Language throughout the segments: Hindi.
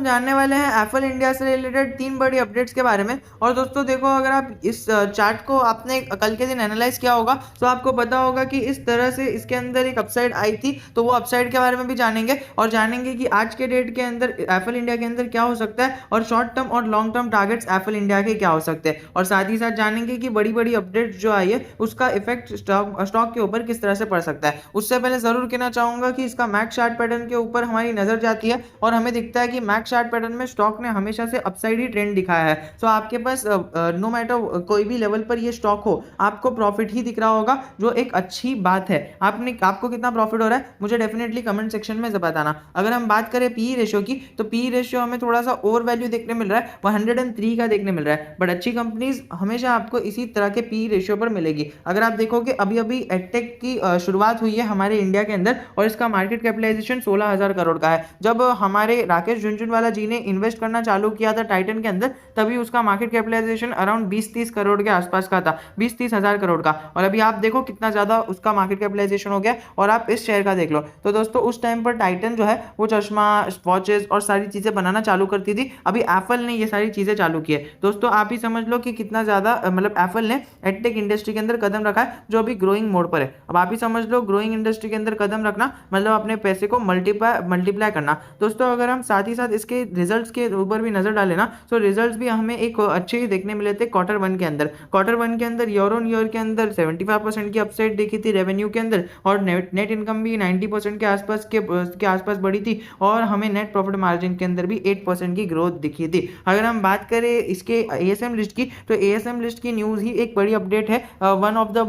हम जानने वाले हैं एप्पल इंडिया से रिलेटेड 3 बड़ी अपडेट्स के बारे में। और दोस्तों देखो, अगर आप इस चार्ट को आपने कल के दिन एनालाइज किया होगा तो आपको पता होगा कि इस तरह से इसके अंदर एक अपसाइड आई थी, तो वो अपसाइड के बारे में भी जानेंगे और जानेंगे कि आज के डेट के अंदर एप्पल इंडिया के अंदर क्या हो सकता है और शॉर्ट टर्म और long term targets Apple India के क्या हो सकते हैं। और साथ ही साथ जानेंगे कि बड़ी बड़ी अपडेट्स जो आई है उसका इफेक्ट स्टॉक के ऊपर किस तरह से पड़ सकता है। उससे पहले जरूर कहना चाहूंगा कि इसका मैक चार्ट पैटर्न के ऊपर हमारी नजर जाती है और हमें दिखता है कि मैक चार्ट पैटर्न में स्टॉक ने हमेशा से अपसाइड ही ट्रेंड दिखाया है। तो आपके पास नो मैटर कोई भी लेवल पर ये स्टॉक हो, आपको प्रॉफिट ही दिख रहा होगा, जो एक अच्छी बात है। आपको कितना प्रॉफिट हो रहा है मुझे डेफिनेटली कमेंट सेक्शन में बताना। अगर हम बात करें पी रेशियो की, तो पी रेशियो हमें थोड़ा सा ओवर वैल्यू देखने मिल रहा है, 103 का देखने मिल रहा है। बट अच्छी कंपनीज हमेशा आपको इसी तरह के पी रेशियो पर मिलेगी। अगर आप देखोगे अभी अभी एडटेक की शुरुआत हुई है हमारे इंडिया के अंदर और इसका मार्केट कैपिटलाइजेशन 16,000 करोड़ का है। जब हमारे राकेश झुनझुनवाला जी ने इन्वेस्ट करना चालू किया था टाइटन के अंदर, तभी उसका मार्केट कैपिटलाइजेशन अराउंड 20-30 करोड़ के आसपास का था, 20-30 हजार करोड़ का। और अभी आप देखो कितना ज्यादा उसका मार्केट कैपिटलाइजेशन हो गया। और आप इस शेयर का देख लो तो दोस्तों उस टाइम पर टाइटन जो है वो चश्मा, वॉचेस और सारी चीजें बनाना चालू करती थी। अभी एप्पल ने ये सारी चीजें चालू की है। दोस्तों आप ही समझ लो कि कितना ज्यादा मतलब एप्पल ने एडटेक इंडस्ट्री के अंदर कदम रखा है, जो अभी ग्रोइंग मोड पर है। अब आप ही समझ लो ग्रोइंग इंडस्ट्री के अंदर कदम रखना मतलब अपने पैसे को मल्टीप्लाई करना। दोस्तों अगर हम साथ ही साथ इसके रिजल्ट्स के ऊपर भी नजर डालें ना, तो रिजल्ट्स भी हमें एक अच्छे ही देखने मिले थे Q1 के अंदर। Q1 के अंदर ईयर ऑन ईयर के अंदर 75% की अपसाइड देखी थी रेवेन्यू के अंदर, और नेट इनकम भी 90% के आसपास बढ़ी थी, और हमें नेट प्रॉफिट मार्जिन के अंदर भी 8% की ग्रोथ दिखी थी। अगर हम बात करें इसके एएसएम लिस्ट की, तो एएसएम लिस्ट की न्यूज़ ही एक बड़ी अपडेट है, one of the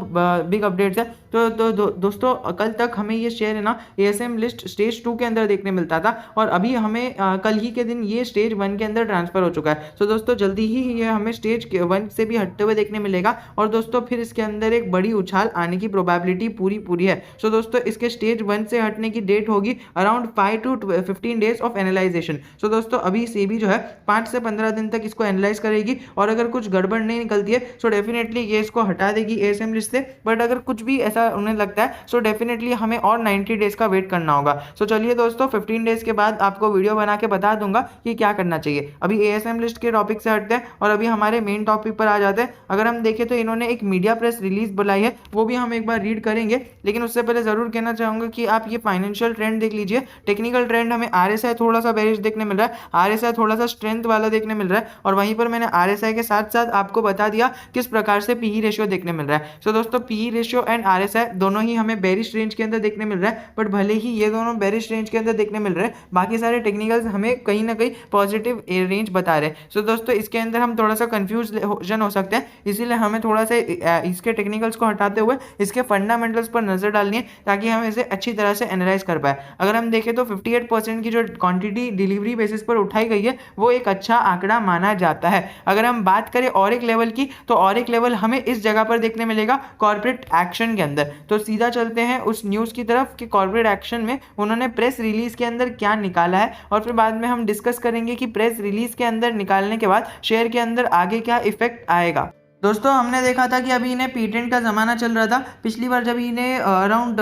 big updates है। दोस्तों कल तक हमें ये शेयर है ना एएसएम लिस्ट स्टेज 2 के अंदर देखने मिलता था, और अभी हमें कल ही के दिन ये स्टेज 1 के अंदर ट्रांसफर हो चुका है। तो दोस्तों जल्दी ही ये हमें स्टेज 1 से भी हटते हुए देखने मिलेगा, और दोस्तों फिर इसके अंदर एक बड़ी उछाल आने की प्रोबेबिलिटी पूरी है। सो दोस्तों इसके स्टेज 1 से हटने की डेट होगी around 5 to 15 days of analysation. So दोस्तों अभी सेबी जो है 5 से 15 दिन तक इसको एनालाइज करेगी, और अगर कुछ गड़बड़ नहीं निकलती है सो डेफिनेटली ये इसको हटा देगी एएसएम लिस्ट से। बट अगर कुछ भी ऐसा उन्हें लगता है सो डेफिनेटली हमें और 90 डेज का वेट करना होगा। सो चलिए दोस्तों 15 डेज के बाद आपको वीडियो बना के बता दूंगा कि क्या करना चाहिए। अभी एएसएम लिस्ट के टॉपिक से हटते हैं और अभी हमारे मेन टॉपिक पर आ जाते हैं। अगर हम देखें तो इन्होंने एक मीडिया प्रेस रिलीज बुलाई है, वो भी हम एक बार रीड करेंगे। लेकिन उससे पहले जरूर कहना चाहूंगा कि आप ये फाइनेंशियल ट्रेंड देख लीजिए। टेक्निकल ट्रेंड हमें आरएसआई थोड़ा सा बेरिश देखने मिल रहा है, आरएसआई थोड़ा सा स्ट्रेंथ वाला देखने मिल रहा है, और वहीं पर मैंने आरएसआई के साथ साथ आपको बता दिया किस प्रकार से पीई रेशियो देखने मिल रहा है। सो दोस्तों पीई रेशियो एंड आरएसआई दोनों ही हमें बेरिश रेंज के अंदर देखने मिल रहा है। बट भले ही ये दोनों बेरिश रेंज के अंदर देखने मिल रहे हैं, बाकी सारे टेक्निकल्स हमें कहीं ना कहीं पॉजिटिव रेंज बता रहे हैं। सो दोस्तों इसके अंदर हम थोड़ा सा कंफ्यूजन हो सकते हैं, इसीलिए हमें थोड़ा सा इसके टेक्निकल्स को हटाते हुए इसके फंडामेंटल्स पर नजर डालनी है, ताकि हम इसे अच्छी तरह से एनालाइज कर पाए। अगर हम देखें तो 58% की जो क्वांटिटी डिलीवरी बेसिस पर उठाई गई है वो एक अच्छा आंकड़ा माना जाता है। अगर हम बात करें और एक लेवल की, तो और एक लेवल हमें इस जगह पर देखने मिलेगा कॉर्पोरेट एक्शन के अंदर। तो सीधा चलते हैं उस न्यूज़ की तरफ कि कॉर्पोरेट एक्शन में उन्होंने प्रेस रिलीज के अंदर क्या निकाला है, और फिर बाद में हम डिस्कस करेंगे कि प्रेस रिलीज के अंदर निकालने के बाद शेयर के अंदर आगे क्या इफेक्ट आएगा। दोस्तों हमने देखा था कि अभी इन्हें पेटेंट का ज़माना चल रहा था। पिछली बार जब इन्हें अराउंड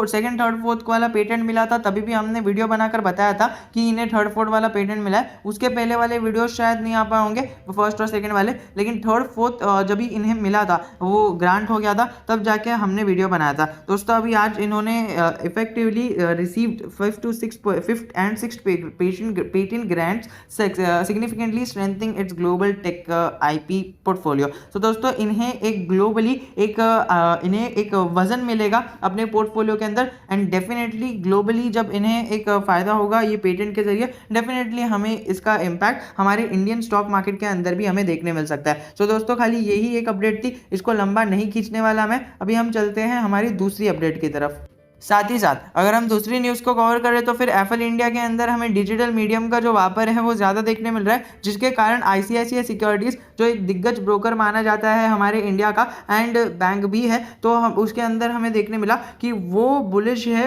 सेकंड थर्ड फोर्थ वाला पेटेंट मिला था, तभी भी हमने वीडियो बनाकर बताया था कि इन्हें थर्ड फोर्थ वाला पेटेंट मिला है। उसके पहले वाले वीडियो शायद नहीं आ पाए होंगे, फर्स्ट और सेकंड वाले, लेकिन थर्ड फोर्थ जब भी इन्हें मिला था, वो ग्रांट हो गया था, तब जाके हमने वीडियो बनाया था। दोस्तों अभी आज इन्होंने effectively received 5th and 6th patent grants, significantly strengthening it's global tech IP portfolio. तो दोस्तों इन्हें एक ग्लोबली इन्हें एक वजन मिलेगा अपने पोर्टफोलियो के अंदर, एंड डेफिनेटली ग्लोबली जब इन्हें एक फायदा होगा ये पेटेंट के जरिए, डेफिनेटली हमें इसका इम्पैक्ट हमारे इंडियन स्टॉक मार्केट के अंदर भी हमें देखने मिल सकता है। सो दोस्तों खाली यही एक अपडेट थी, इसको लंबा नहीं खींचने वाला मैं। अभी हम चलते हैं हमारी दूसरी अपडेट की तरफ। साथ ही साथ अगर हम दूसरी न्यूज़ को कवर करें तो फिर एप्पल इंडिया के अंदर हमें डिजिटल मीडियम का जो व्यापार है वो ज़्यादा देखने मिल रहा है, जिसके कारण आईसीआईसीआई सिक्योरिटीज़ जो एक दिग्गज ब्रोकर माना जाता है हमारे इंडिया का एंड बैंक भी है, तो हम उसके अंदर हमें देखने मिला कि वो बुलिश है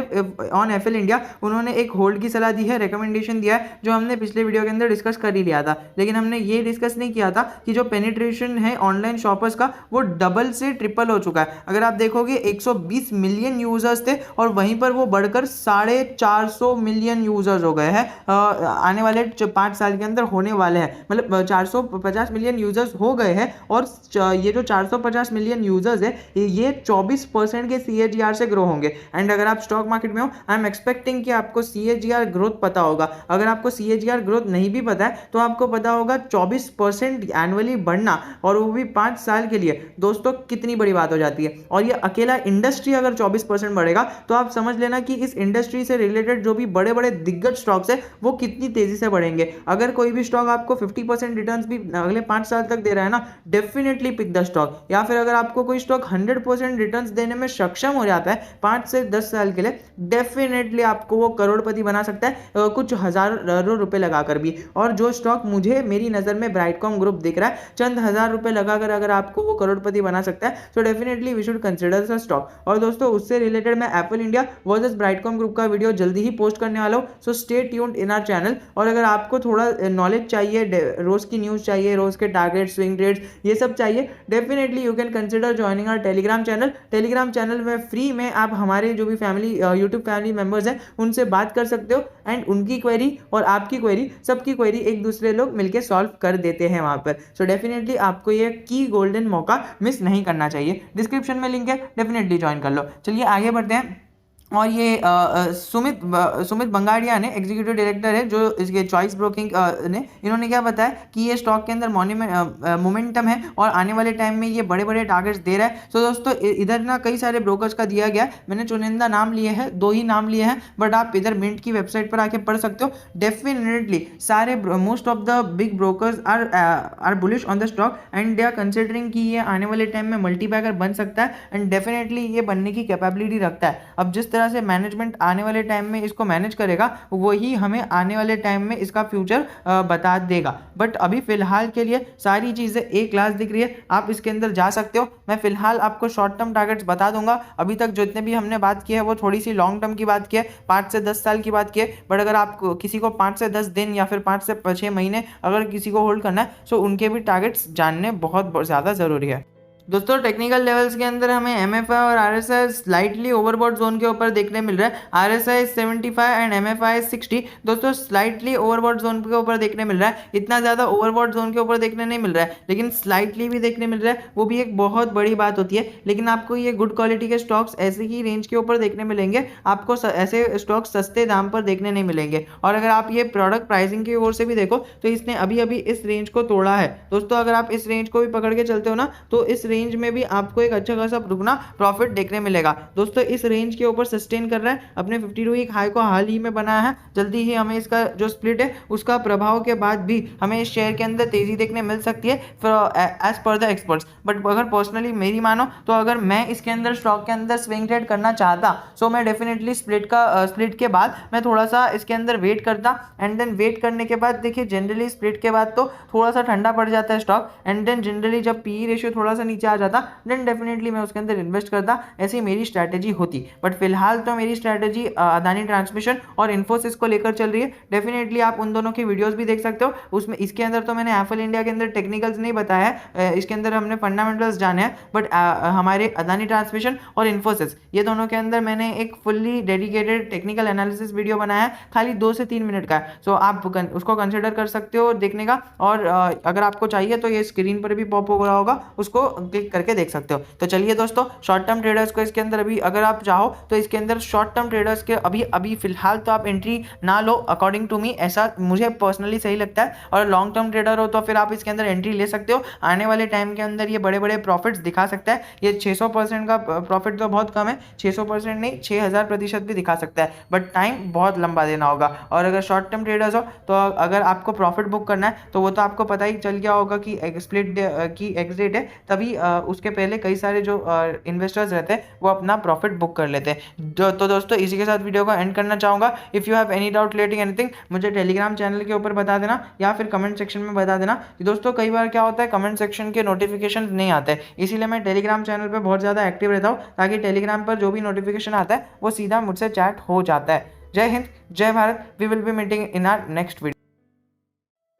ऑन एप्पल इंडिया। उन्होंने एक होल्ड की सलाह दी है, रिकमेंडेशन दिया है, जो हमने पिछले वीडियो के अंदर डिस्कस कर ही लिया था। लेकिन हमने ये डिस्कस नहीं किया था कि जो पेनिट्रेशन है ऑनलाइन शॉपर्स का वो डबल से ट्रिपल हो चुका है। अगर आप देखोगे 120 मिलियन यूजर्स थे और और वहीं पर वो बढ़कर 450 मिलियन यूजर्स हो गए हैं आने वाले 5 साल के अंदर होने वाले हैं, मतलब 450 मिलियन यूजर्स हो गए हैं। और ये जो 450 मिलियन यूजर्स है ये 24% के CAGR से ग्रो होंगे। एंड अगर आप स्टॉक मार्केट में हो, आई एम एक्सपेक्टिंग कि आपको CAGR ग्रोथ पता होगा। अगर आपको CAGR ग्रोथ नहीं भी पता है तो आपको पता होगा 24% एनुअली बढ़ना, और वो भी 5 साल के लिए, दोस्तों कितनी बड़ी बात हो जाती है। और ये अकेला इंडस्ट्री अगर 24% बढ़ेगा तो आप समझ लेना कि इस इंडस्ट्री से रिलेटेड जो भी बड़े बड़े दिग्गज स्टॉक्स है वो कितनी तेजी से बढ़ेंगे। अगर कोई भी स्टॉक आपको 50% रिटर्न्स भी अगले 5 साल तक दे रहा है ना, डेफिनेटली पिक द स्टॉक। या फिर अगर आपको कोई स्टॉक 100% रिटर्न्स देने में सक्षम हो जाता है 5 से 10 साल के लिए, डेफिनेटली आपको वो करोड़पति बना सकता है कुछ हजारों रुपए लगाकर भी। और जो स्टॉक मुझे मेरी नजर में ब्राइटकॉम ग्रुप दिख रहा है, चंद हजार रुपए लगाकर अगर आपको वो करोड़पति बना सकता है, तो definitely we should consider the stock. और दोस्तों उससे रिलेटेड मैं Apple India versus Brightcom group का वीडियो जल्दी ही पोस्ट करने वाला हूँ, so stay tuned in our channel. और अगर आपको थोड़ा नॉलेज चाहिए, रोज की न्यूज चाहिए, रोज के टारगेट, स्विंग ट्रेड्स, ये सब चाहिए, definitely you can consider joining our Telegram channel. Telegram channel में फ्री में आप हमारे जो भी फैमिली यूट्यूब फैमिली मेंबर्स हैं उनसे बात कर सकते हो, एंड उनकी क्वेरी और आपकी क्वेरी, सबकी क्वेरी एक दूसरे लोग मिलकर सॉल्व कर देते हैं वहां पर। सो डेफिनेटली आपको ये की गोल्डन मौका मिस नहीं करना चाहिए। डिस्क्रिप्शन में लिंक है, डेफिनेटली ज्वाइन कर लो। चलिए आगे बढ़ते हैं। और ये सुमित बंगाड़िया ने, एग्जीक्यूटिव डायरेक्टर है जो इसके चॉइस ब्रोकिंग ने, इन्होंने क्या बताया कि ये स्टॉक के अंदर मोमेंटम है और आने वाले टाइम में ये बड़े बड़े टारगेट्स दे रहा है। तो दोस्तों इधर ना कई सारे ब्रोकर्स का दिया गया, मैंने चुनिंदा नाम लिए हैं, 2 ही नाम लिए हैं, बट आप इधर मिंट की वेबसाइट पर आके पढ़ सकते हो। डेफिनेटली सारे most of the big brokers are bullish on the stock and they are considering कि ये आने वाले टाइम में मल्टीबैगर बन सकता है, एंड डेफिनेटली ये बनने की कैपेबिलिटी रखता है। अब जिस तरह से मैनेजमेंट आने वाले टाइम में इसको मैनेज करेगा वही हमें आने वाले टाइम में इसका फ्यूचर बता देगा। बट अभी फिलहाल के लिए सारी चीजें एक क्लास दिख रही है, आप इसके अंदर जा सकते हो। मैं फिलहाल आपको शॉर्ट टर्म टारगेट्स बता दूंगा। अभी तक जितने भी हमने बात की है वो थोड़ी सी लॉन्ग टर्म की बात की है, 5 से 10 साल की बात की है। बट अगर आप किसी को 5 से 10 दिन या फिर 5 से 6 महीने अगर किसी को होल्ड करना है, तो उनके भी टारगेट्स जानने बहुत ज़्यादा ज़रूरी है। दोस्तों टेक्निकल लेवल्स के अंदर हमें MFI और RSI स्लाइटली ओवरबॉट जोन के ऊपर देखने मिल रहा है। RSI 75 एंड MFI 60 दोस्तों स्लाइटली ओवरबॉट जोन के ऊपर देखने मिल रहा है। इतना ज़्यादा ओवरबॉट जोन के ऊपर देखने नहीं मिल रहा है, लेकिन स्लाइटली भी देखने मिल रहा है, वो भी एक बहुत बड़ी बात होती है। लेकिन आपको ये गुड क्वालिटी के स्टॉक्स ऐसे ही रेंज के ऊपर देखने मिलेंगे, आपको ऐसे स्टॉक्स सस्ते दाम पर देखने नहीं मिलेंगे। और अगर आप ये प्रोडक्ट प्राइसिंग की ओर से भी देखो तो इसने अभी अभी इस रेंज को तोड़ा है। दोस्तों अगर आप इस रेंज को भी पकड़ के चलते हो ना, तो इस रेंज में भी आपको एक अच्छा खासा रुकना प्रॉफिट देखने मिलेगा। दोस्तों इस रेंज के ऊपर सस्टेन कर रहा है, अपने 52 वीक हाई को हाल ही में बनाया है। जल्दी ही हमें इसका जो स्प्लिट है उसका प्रभाव के बाद भी हमें इस शेयर के अंदर तेजी देखने मिल सकती है as per the experts. But अगर पर्सनली मेरी मानो तो अगर मैं इसके अंदर स्टॉक के अंदर स्विंग ट्रेड करना चाहता, सो मैं डेफिनेटली स्प्लिट के बाद मैं थोड़ा सा इसके अंदर वेट करता, एंड देन वेट करने के बाद देखिए जनरली स्प्लिट के बाद तो थोड़ा सा ठंडा पड़ जाता है स्टॉक, एंड देन जनरली जब PE रेशियो थोड़ा सा नीचे आ जाता देन डेफिनेटली मैं उसके अंदर इन्वेस्ट करता। ऐसी मेरी स्ट्रैटेजी होती। बट फिलहाल तो मेरी स्ट्रैटेजी अदानी ट्रांसमिशन और इन्फोसिस को लेकर चल रही है। डेफिनेटली आप उन दोनों की वीडियोस भी देख सकते हो। उसमें इसके अंदर तो मैंने एप्पल इंडिया के अंदर टेक्निकल्स नहीं बताया है, इसके अंदर हमने फंडामेंटल्स जाने हैं। बट हमारे अदानी ट्रांसमिशन और इन्फोसिस ये दोनों के अंदर मैंने एक fully dedicated technical analysis video बनाया है, खाली 2 से 3 मिनट का है। सो आप उसको कंसिडर कर सकते हो देखने का। और अगर आपको चाहिए तो ये स्क्रीन पर भी पॉप हो रहा होगा, उसको क्लिक करके देख सकते हो। तो चलिए दोस्तों शॉर्ट टर्म ट्रेडर्स को इसके अंदर अभी अगर आप चाहो तो इसके अंदर शॉर्ट टर्म ट्रेडर्स के अभी फिलहाल तो आप एंट्री ना लो, अकॉर्डिंग टू मी ऐसा मुझे पर्सनली सही लगता है। और लॉन्ग टर्म ट्रेडर हो तो फिर आप इसके अंदर एंट्री ले सकते हो। आने वाले टाइम के अंदर ये बड़े बड़े प्रॉफिट्स दिखा सकता है। ये 600% का प्रॉफिट तो बहुत कम है, 600% नहीं 6000% भी दिखा सकता है, बट टाइम बहुत लंबा देना होगा। और अगर शॉर्ट टर्म ट्रेडर्स हो तो अगर आपको प्रॉफिट बुक करना है तो वो तो आपको पता ही चल गया होगा कि स्प्लिट की एग्जिट है, तभी उसके पहले कई सारे जो इन्वेस्टर्स रहते हैं वो अपना प्रॉफिट बुक कर लेते हैं। तो दोस्तों इसी के साथ वीडियो को एंड करना चाहूँगा। If you have any doubt relating anything मुझे टेलीग्राम चैनल के ऊपर बता देना या फिर कमेंट सेक्शन में बता देना। दोस्तों कई बार क्या होता है कमेंट सेक्शन के नोटिफिकेशन नहीं आते, इसीलिए मैं टेलीग्राम चैनल पर बहुत ज़्यादा एक्टिव रहता हूँ, ताकि टेलीग्राम पर जो भी नोटिफिकेशन आता है वो सीधा मुझसे चैट हो जाता है। जय हिंद, जय Bharat. We will be meeting in our next video.